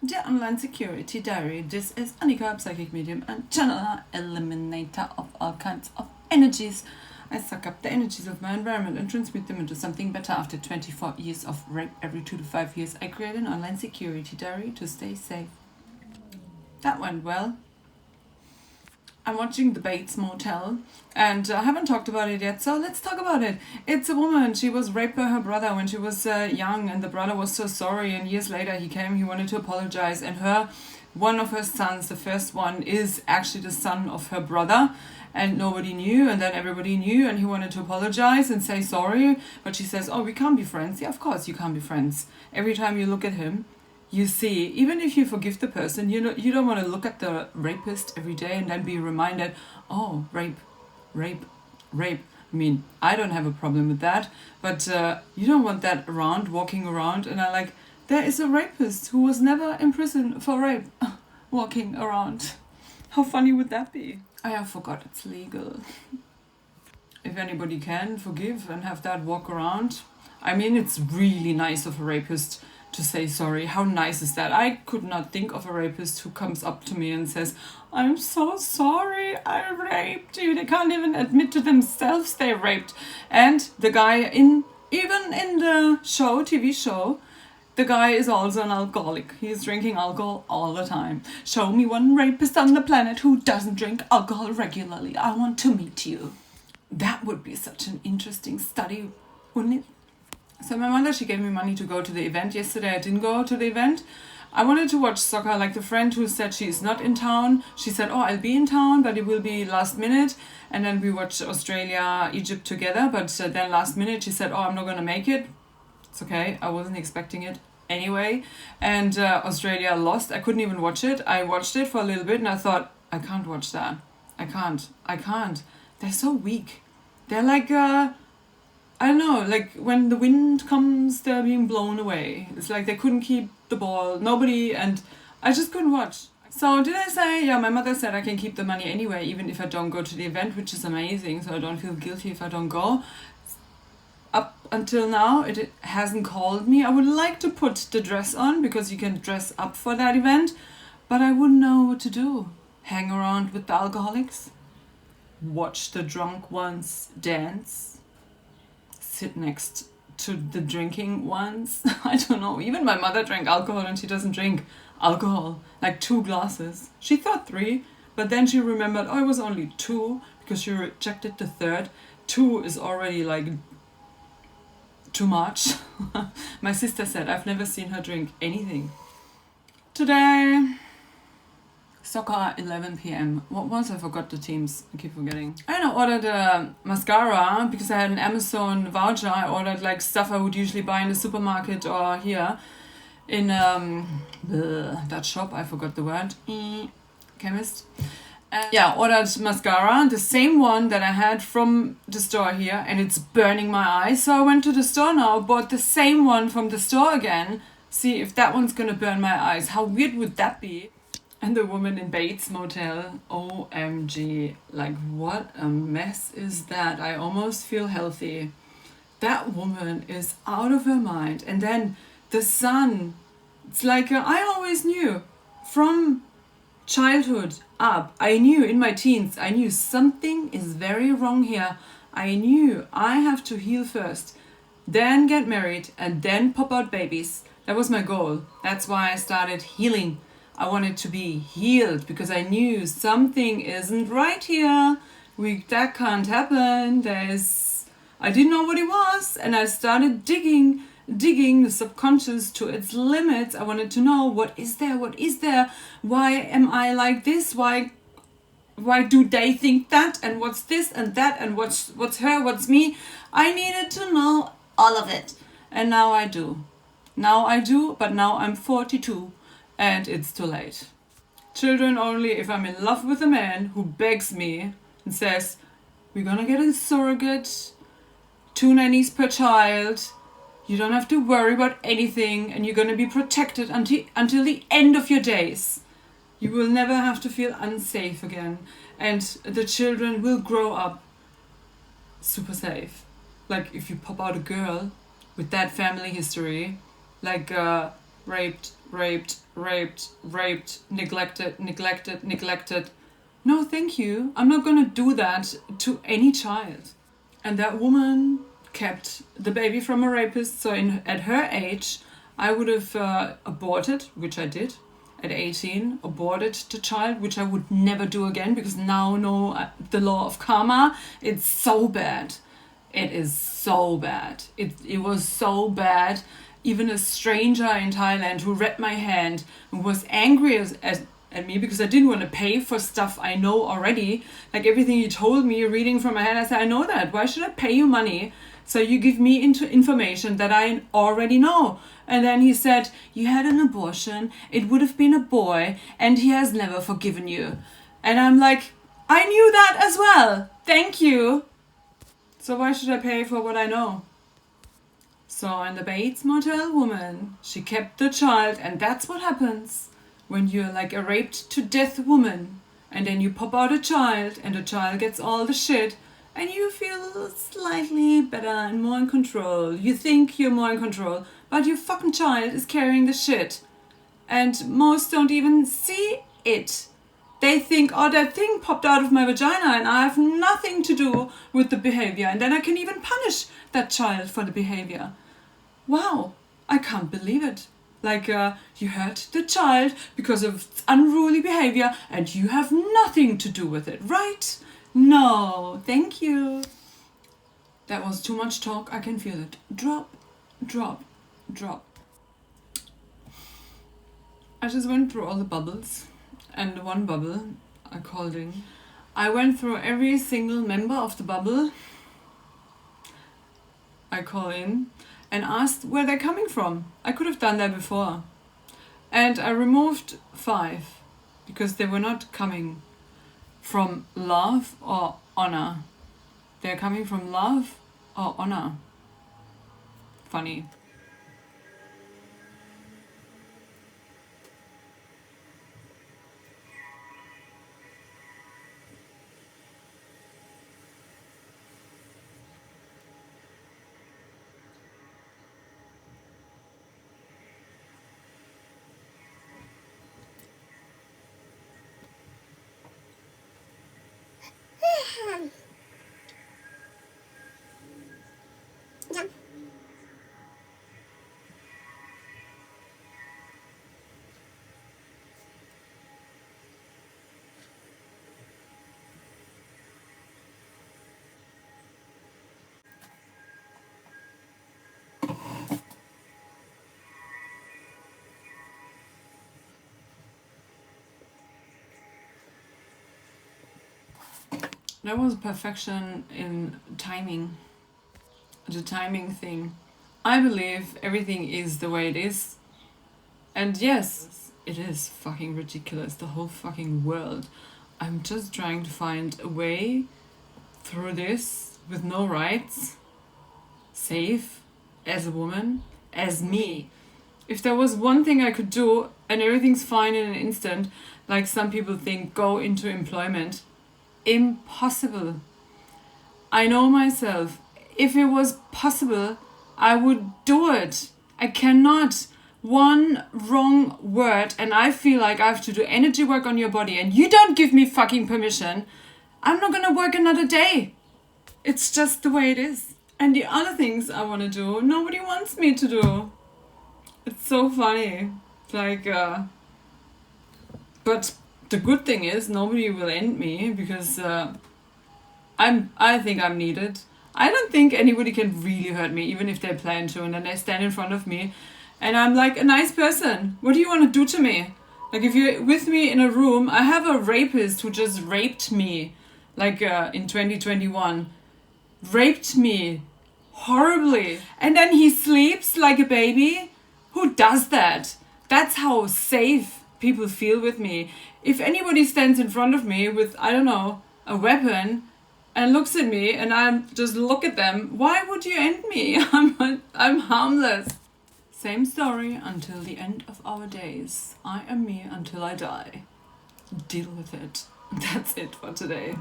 Dear Online Security Diary, this is Annika, psychic medium and channeler, eliminator of all kinds of energies. I suck up the energies of my environment and transmute them into something better. After 24 years of rape every 2 to 5 years, I create an online security diary to stay safe. That went well. I'm watching the Bates Motel, and I haven't talked about it yet, so let's talk about it. It's a woman. She was raped by her brother when she was young, and the brother was so sorry, and years later he came, he wanted to apologize, and one of her sons, the first one, is actually the son of her brother, and nobody knew, and then everybody knew, and he wanted to apologize and say sorry, but she says, oh, we can't be friends. Yeah, of course you can't be friends. Every time you look at him, you see, even if you forgive the person, you don't want to look at the rapist every day and then be reminded, oh, rape. I mean, I don't have a problem with that, but you don't want that around, walking around, and there is a rapist who was never in prison for rape, walking around. How funny would that be? I forgot it's legal. If anybody can forgive and have that walk around, I mean, it's really nice of a rapist to say sorry. How nice is that? I could not think of a rapist who comes up to me and says, I'm so sorry, I raped you. They can't even admit to themselves they raped. And the guy even in the TV show, the guy is also an alcoholic. He's drinking alcohol all the time. Show me one rapist on the planet who doesn't drink alcohol regularly. I want to meet you. That would be such an interesting study, wouldn't it? So my mother, she gave me money to go to the event. Yesterday I didn't go to the event. I wanted to watch soccer, like the friend who said she is not in town. She said, oh, I'll be in town, but it will be last minute. And then we watched Australia, Egypt together. But then last minute she said, oh, I'm not going to make it. It's okay. I wasn't expecting it anyway. And Australia lost. I couldn't even watch it. I watched it for a little bit and I thought, I can't watch that. I can't. They're so weak. They're like... I don't know, like when the wind comes, they're being blown away. It's like they couldn't keep the ball, nobody, and I just couldn't watch. So did I say, yeah, my mother said I can keep the money anyway, even if I don't go to the event, which is amazing, so I don't feel guilty if I don't go. Up until now, it hasn't called me. I would like to put the dress on, because you can dress up for that event, but I wouldn't know what to do. Hang around with the alcoholics? Watch the drunk ones dance? Sit next to the drinking ones? I don't know. Even my mother drank alcohol and she doesn't drink alcohol. Like 2 glasses. She thought 3, but then she remembered, oh, it was only 2 because she rejected the 3rd. 2 is already like too much. My sister said, I've never seen her drink anything. Today... soccer 11 p.m. What was I forgot the teams. I keep forgetting. I ordered a mascara because I had an Amazon voucher. I ordered like stuff I would usually buy in the supermarket or here in that shop. I forgot the word. Chemist. Yeah, ordered mascara, the same one that I had from the store here, and it's burning my eyes. So I went to the store now, bought the same one from the store again. See if that one's gonna burn my eyes. How weird would that be? And the woman in Bates Motel, OMG, like what a mess is that? I almost feel healthy. That woman is out of her mind. And then the son, it's like I always knew from childhood up, I knew in my teens, I knew something is very wrong here. I knew I have to heal first, then get married and then pop out babies. That was my goal. That's why I started healing. I wanted to be healed because I knew something isn't right here. That can't happen. I didn't know what it was, and I started digging the subconscious to its limits. I wanted to know what is there? Why am I like this? Why do they think that? And what's this and that? And what's her? What's me? I needed to know all of it, and now I do. But now I'm 42. And it's too late. Children only if I'm in love with a man who begs me and says, we're gonna get a surrogate, 2 nannies per child, you don't have to worry about anything, and you're gonna be protected until the end of your days. You will never have to feel unsafe again. And the children will grow up super safe. Like if you pop out a girl with that family history, like raped, raped, raped, raped, neglected, neglected, neglected. No, thank you. I'm not gonna do that to any child. And that woman kept the baby from a rapist. So at her age, I would have aborted, which I did. At 18, aborted the child, which I would never do again, because now know the law of karma. It's so bad. It is so bad. It was so bad. Even a stranger in Thailand who read my hand and was angry at me because I didn't want to pay for stuff I know already. Like everything he told me, reading from my hand, I said, I know that. Why should I pay you money? So you give me information that I already know. And then he said, you had an abortion, it would have been a boy, and he has never forgiven you. And I'm like, I knew that as well. Thank you. So why should I pay for what I know? So in the Bates Motel woman, she kept the child, and that's what happens when you're like a raped to death woman. And then you pop out a child, and the child gets all the shit, and you feel slightly better and more in control. You think you're more in control, but your fucking child is carrying the shit. And most don't even see it. They think, oh, that thing popped out of my vagina and I have nothing to do with the behavior. And then I can even punish that child for the behavior. Wow, I can't believe it. Like, you hurt the child because of its unruly behavior and you have nothing to do with it, right? No, thank you. That was too much talk, I can feel it. Drop, drop, drop. I just went through all the bubbles. And one bubble I called in. I went through every single member of the bubble I call in and asked where they're coming from. I could have done that before. And I removed 5 because they were not coming from love or honor. They're coming from love or honor. Funny. There was perfection in timing. The timing thing. I believe everything is the way it is. And yes, it is fucking ridiculous, the whole fucking world. I'm just trying to find a way through this with no rights, safe, as a woman, as me. If there was one thing I could do and everything's fine in an instant, like some people think, go into employment. Impossible. I know myself. If it was possible, I would do it. I cannot. One wrong word and I feel like I have to do energy work on your body and you don't give me fucking permission, I'm not gonna work another day. It's just the way it is. And the other things I want to do, nobody wants me to do. It's so funny. Like, but the good thing is nobody will end me because I think I'm needed. I don't think anybody can really hurt me, even if they plan to, and then they stand in front of me and I'm like a nice person. What do you want to do to me? Like if you're with me in a room, I have a rapist who just raped me, like in 2021. Raped me horribly. And then he sleeps like a baby? Who does that? That's how safe people feel with me. If anybody stands in front of me with, I don't know, a weapon and looks at me and I just look at them, why would you end me? I'm harmless. Same story until the end of our days. I am me until I die. Deal with it. That's it for today.